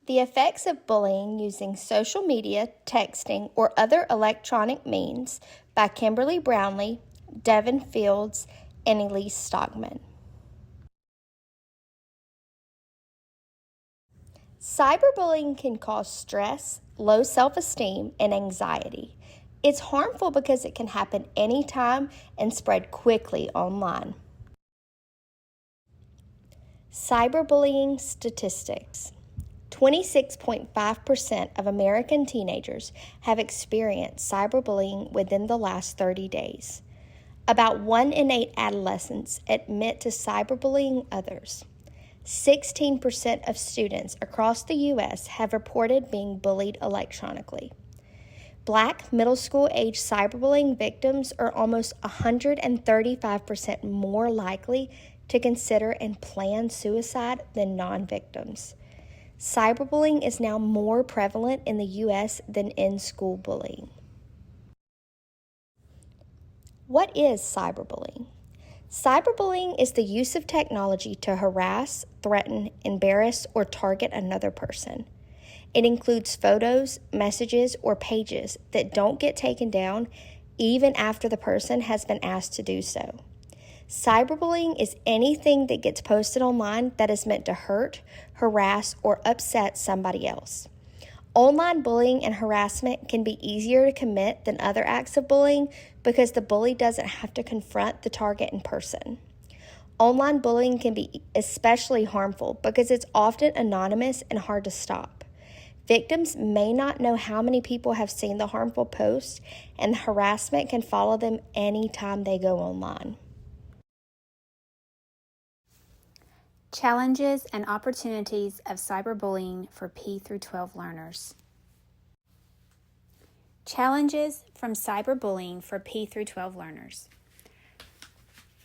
The Effects of Bullying Using Social Media, Texting, or Other Electronic Means by Kimberly Brownlee, Devin Fields, and Elise Stockman. Cyberbullying can cause stress, low self-esteem, and anxiety. It's harmful because it can happen anytime and spread quickly online. Cyberbullying statistics. 26.5% of American teenagers have experienced cyberbullying within the last 30 days. About 1 in 8 adolescents admit to cyberbullying others. 16% of students across the U.S. have reported being bullied electronically. Black middle school age cyberbullying victims are almost 135% more likely to consider and plan suicide than non-victims. Cyberbullying is now more prevalent in the U.S. than in-school bullying. What is cyberbullying? Cyberbullying is the use of technology to harass, threaten, embarrass, or target another person. It includes photos, messages, or pages that don't get taken down even after the person has been asked to do so. Cyberbullying is anything that gets posted online that is meant to hurt, harass, or upset somebody else. Online bullying and harassment can be easier to commit than other acts of bullying because the bully doesn't have to confront the target in person. Online bullying can be especially harmful because it's often anonymous and hard to stop. Victims may not know how many people have seen the harmful post, and the harassment can follow them anytime they go online. Challenges and opportunities of cyberbullying for P through 12 learners. Challenges from cyberbullying for P through 12 learners.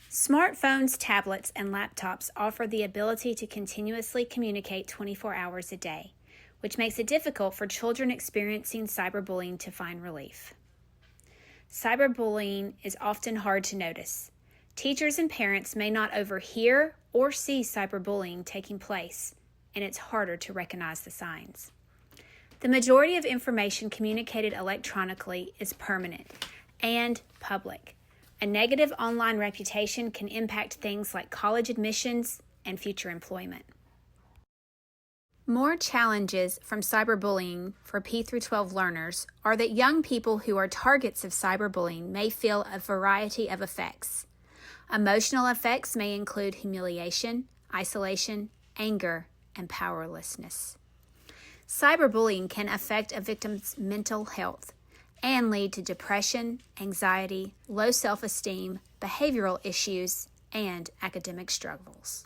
Smartphones, tablets, and laptops offer the ability to continuously communicate 24 hours a day, which makes it difficult for children experiencing cyberbullying to find relief. Cyberbullying is often hard to notice. Teachers and parents may not overhear or see cyberbullying taking place, and it's harder to recognize the signs. The majority of information communicated electronically is permanent and public. A negative online reputation can impact things like college admissions and future employment. More challenges from cyberbullying for P through 12 learners are that young people who are targets of cyberbullying may feel a variety of effects. Emotional effects may include humiliation, isolation, anger, and powerlessness. Cyberbullying can affect a victim's mental health and lead to depression, anxiety, low self-esteem, behavioral issues, and academic struggles.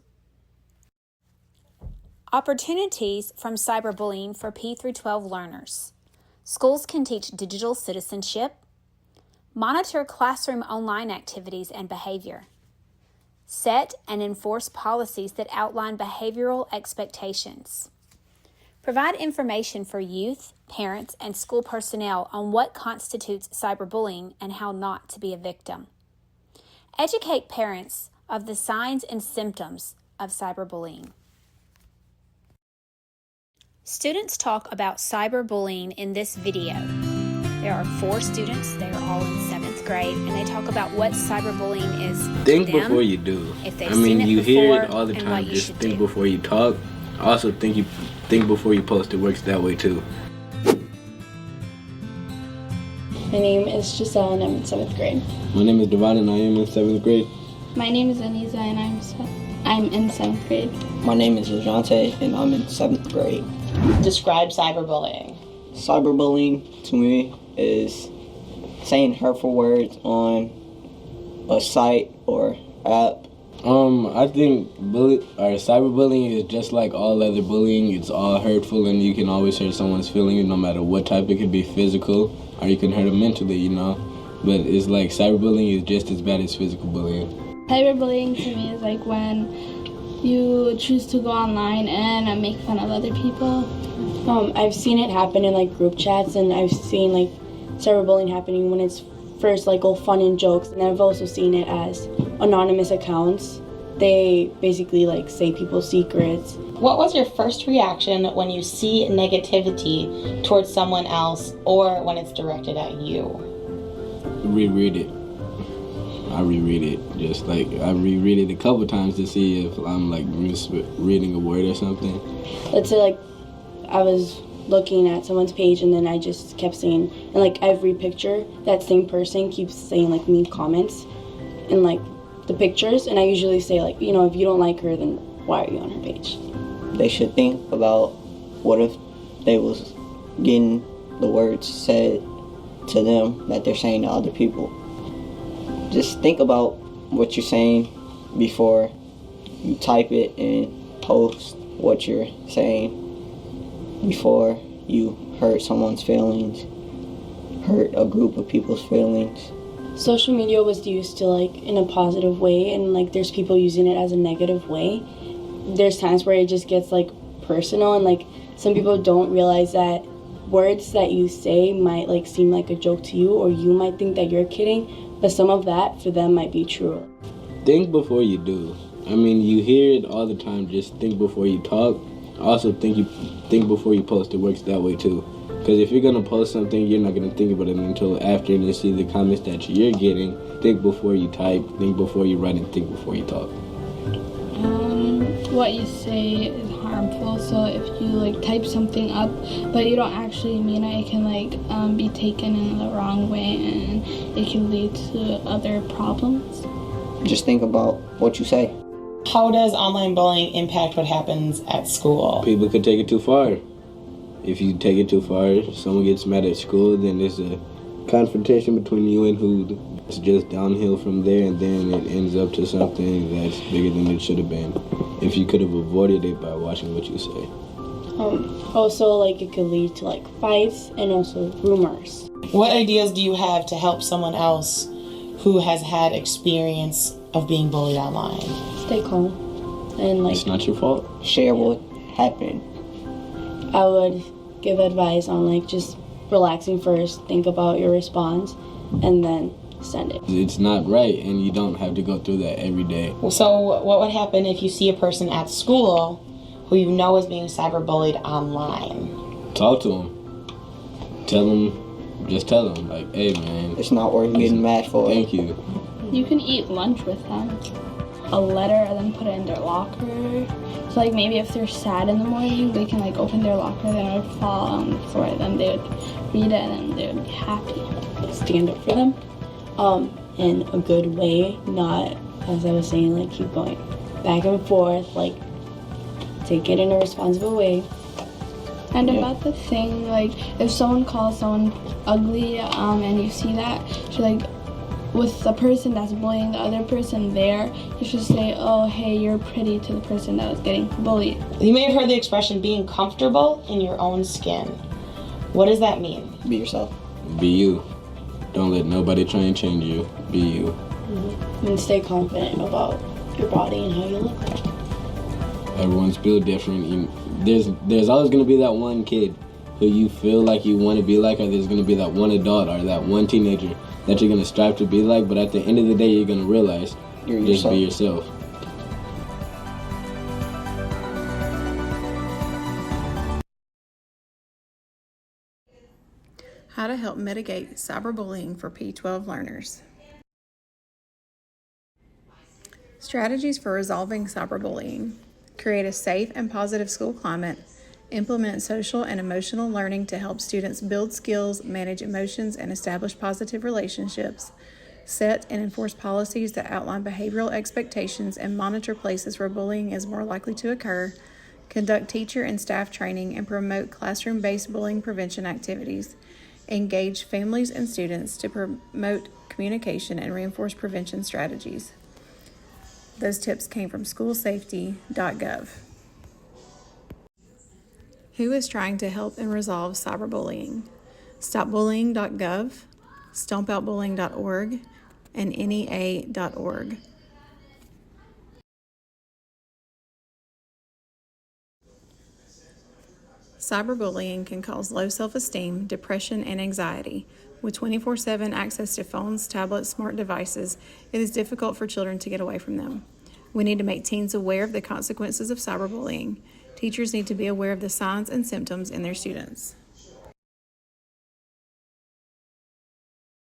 Opportunities from cyberbullying for P through 12 learners. Schools can teach digital citizenship, monitor classroom online activities and behavior, set and enforce policies that outline behavioral expectations, provide information for youth, parents, and school personnel on what constitutes cyberbullying and how not to be a victim, educate parents of the signs and symptoms of cyberbullying. Students talk about cyberbullying in this video. There are 4 students, they are all in 7th grade, and they talk about what cyberbullying is Think to them, before you do. if they've seen it you before, hear it all the and time. what you Just should think do. before you talk. Also think before you post. It works that way too. My name is Giselle and I'm in 7th grade. My name is Devin and I am in 7th grade. My name is Elise and I'm in 7th grade. My name is Ajante and I'm in 7th grade. Describe cyberbullying. Cyberbullying to me is saying hurtful words on a site or app. I think cyberbullying is just like all other bullying. It's all hurtful and you can always hurt someone's feelings no matter what type. It could be physical or you can hurt them mentally, you know. But it's like cyberbullying is just as bad as physical bullying. Cyberbullying to me is like when you choose to go online and make fun of other people. I've seen it happen in like group chats, and I've seen like cyberbullying happening when it's first like all fun and jokes, and I've also seen it as anonymous accounts they basically like say people's secrets. What was your first reaction when you see negativity towards someone else or when it's directed at you? Reread it. I reread it. Just like I reread it a couple times to see if I'm like misreading a word or something. Let's say like I was looking at someone's page and then I just kept saying, and like every picture, that same person keeps saying like mean comments in like the pictures, and I usually say like, you know, if you don't like her, then why are you on her page? They should think about what if they was getting the words said to them that they're saying to other people. Just think about what you're saying before you type it and post what you're saying, before you hurt someone's feelings, hurt a group of people's feelings. Social media was used to like in a positive way, and like there's people using it as a negative way. There's times where it just gets like personal, and like some people don't realize that words that you say might like seem like a joke to you, or you might think that you're kidding, but some of that for them might be true. Think before you do. I mean, you hear it all the time, just think before you talk. Also think before you post. It works that way too. Because if you're going to post something, you're not going to think about it until after and you see the comments that you're getting. Think before you type, think before you write, and think before you talk. What you say is harmful, so if you like type something up but you don't actually mean it, it can like be taken in the wrong way and it can lead to other problems. Just think about what you say. How does online bullying impact what happens at school? People could take it too far. If you take it too far, someone gets mad at school, then there's a confrontation between you and who. It's just downhill from there, and then it ends up to something that's bigger than it should have been. If you could have avoided it by watching what you say. Also, like it could lead to like fights and also rumors. What ideas do you have to help someone else who has had experience of being bullied online? Stay calm and like It's not your fault. Share what happened. I would give advice on like just relaxing first, think about your response, and then send it. It's not right, and you don't have to go through that every day. So what would happen if you see a person at school who you know is being cyberbullied online? Talk to them. Just tell them, like, hey, man. It's not worth getting mad for. Thank you. You can eat lunch with them. A letter and then put it in their locker. So like maybe if they're sad in the morning, they can like open their locker, then it would fall on the floor, then they would read it and then they would be happy. Stand up for them in a good way, not, as I was saying, like keep going back and forth, like take it in a responsible way. And about the thing, like if someone calls someone ugly and you see that, so like with the person that's bullying the other person there, you should say, oh, hey, you're pretty, to the person that was getting bullied. You may have heard the expression being comfortable in your own skin. What does that mean? Be yourself. Be you. Don't let nobody try and change you. Be you. And stay confident about your body and how you look. Everyone's built different. There's always going to be that one kid who you feel like you want to be like, or there's going to be that one adult or that one teenager that you're going to strive to be like, but at the end of the day, you're going to realize just be yourself. How to help mitigate cyberbullying for P12 learners. Strategies for resolving cyberbullying. Create a safe and positive school climate. Implement social and emotional learning to help students build skills, manage emotions, and establish positive relationships. Set and enforce policies that outline behavioral expectations and monitor places where bullying is more likely to occur. Conduct teacher and staff training and promote classroom-based bullying prevention activities. Engage families and students to promote communication and reinforce prevention strategies. Those tips came from schoolsafety.gov. Who is trying to help and resolve cyberbullying? StopBullying.gov, StompOutBullying.org, and NEA.org. Cyberbullying can cause low self-esteem, depression, and anxiety. With 24/7 access to phones, tablets, smart devices, it is difficult for children to get away from them. We need to make teens aware of the consequences of cyberbullying. Teachers need to be aware of the signs and symptoms in their students.